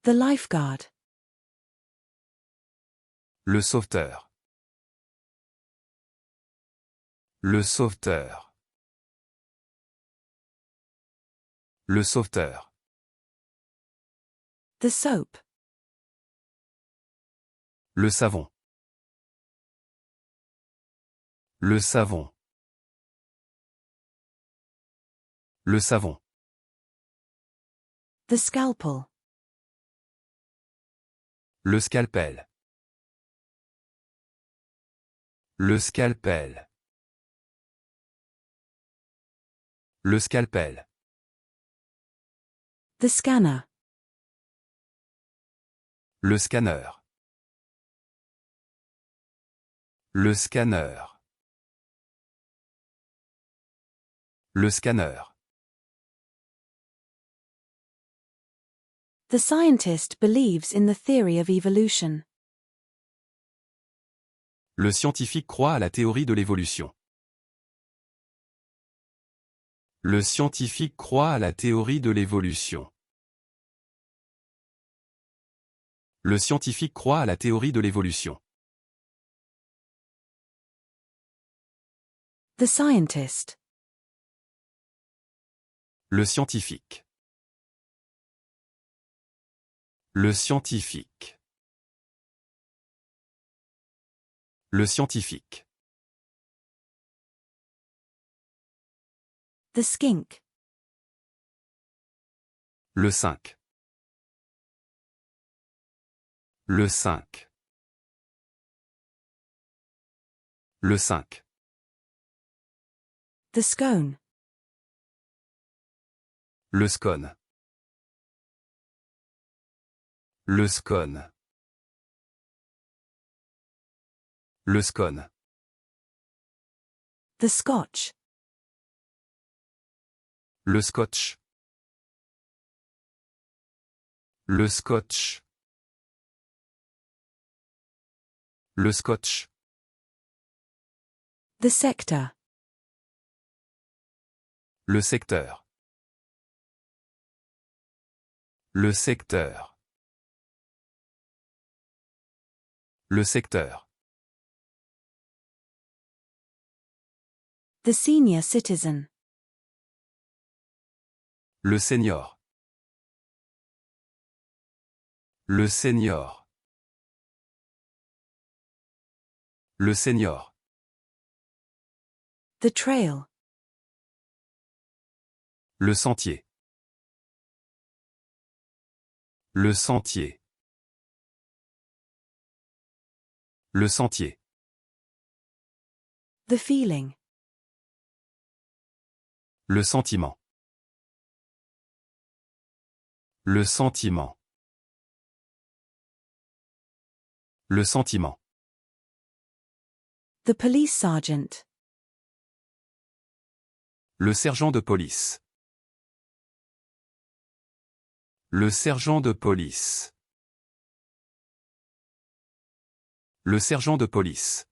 The lifeguard. Le sauveteur. Le sauveteur. Le sauveteur. The soap. Le savon. Le savon. Le savon. The scalpel. Le scalpel. Le scalpel. Le scalpel. The scanner. Le scanner. Le scanner. Le scanner. The scientist believes in the theory of evolution. Le scientifique croit à la théorie de l'évolution. Le scientifique croit à la théorie de l'évolution. Le scientifique croit à la théorie de l'évolution. The scientist. Le scientifique. Le scientifique. Le scientifique. The skink. Le 5. Le 5. Le 5. The scone. Le scone. Le scone. Le scone. The scotch. Le scotch. Le scotch. Le scotch. The sector. Le secteur. Le secteur. Le secteur. The senior citizen. Le senior. Le senior. Le senior. The trail. Le sentier. Le sentier. Le sentier. The feeling. Le sentiment. Le sentiment. Le sentiment. The police sergeant. Le sergent de police. Le sergent de police. Le sergent de police.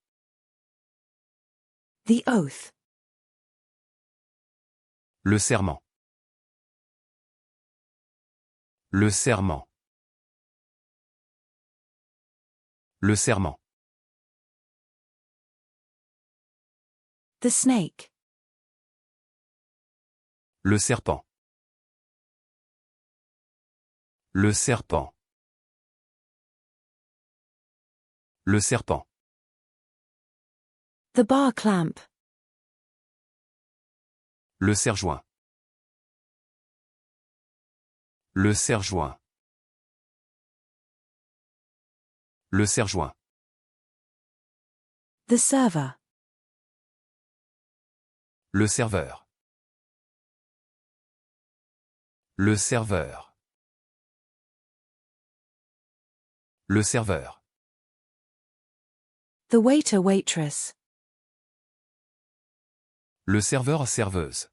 The oath. Le serment. Le serment. Le serment. The snake. Le serpent. Le serpent. Le serpent. The bar clamp. Le serre-joint. Le serre-joint. Le serre-joint. The server. Le serveur. Le serveur. Le serveur. The waiter waitress. Le serveur-serveuse.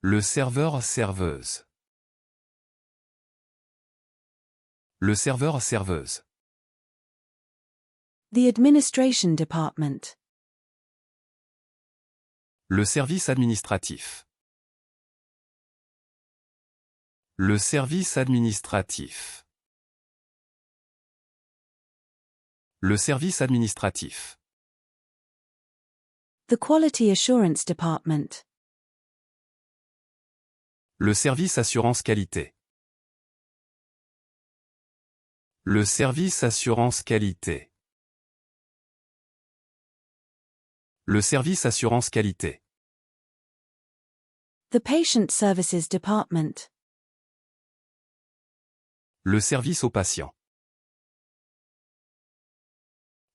Le serveur-serveuse. Le serveur-serveuse. The administration department. Le service administratif. Le service administratif. Le service administratif. The Quality Assurance Department. Le service assurance qualité. Le service assurance qualité. Le service assurance qualité. The Patient Services Department. Le service aux patients.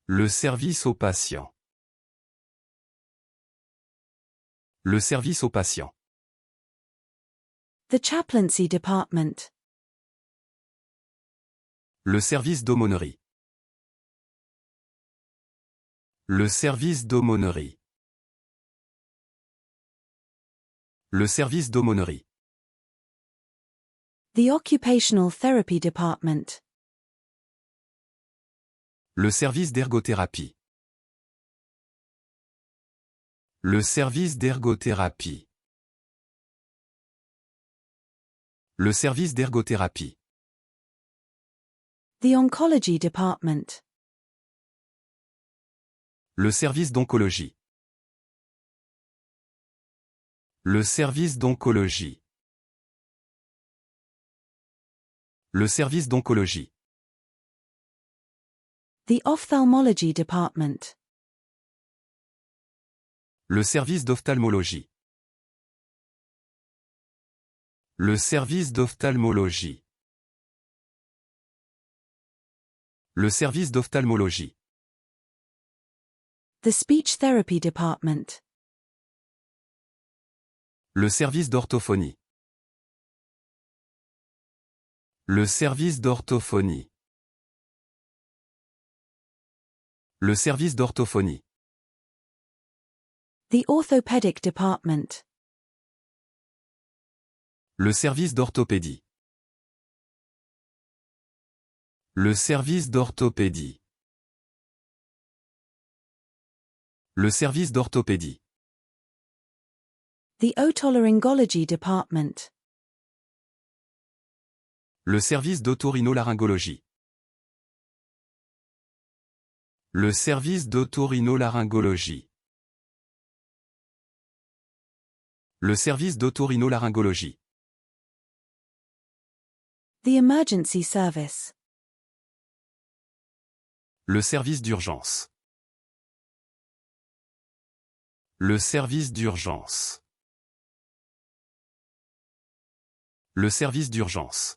Le service aux patients. Le service aux patients. The Chaplaincy Department. Le service d'aumônerie. Le service d'aumônerie. Le service d'aumônerie. The Occupational Therapy Department. Le service d'ergothérapie. Le service d'ergothérapie. Le service d'ergothérapie. The Oncology Department. Le service d'oncologie. Le service d'oncologie. Le service d'oncologie. The Ophthalmology Department. Le service d'ophtalmologie. Le service d'ophtalmologie. Le service d'ophtalmologie. The Speech Therapy Department. Le service d'orthophonie. Le service d'orthophonie. Le service d'orthophonie. The Orthopedic Department. Le service d'orthopédie. Le service d'orthopédie. Le service d'orthopédie. The Otolaryngology Department. Le service d'otorhinolaryngologie. Le service d'otorhinolaryngologie. Le service d'otorhinolaryngologie. The Emergency Service. Le service d'urgence. Le service d'urgence. Le service d'urgence.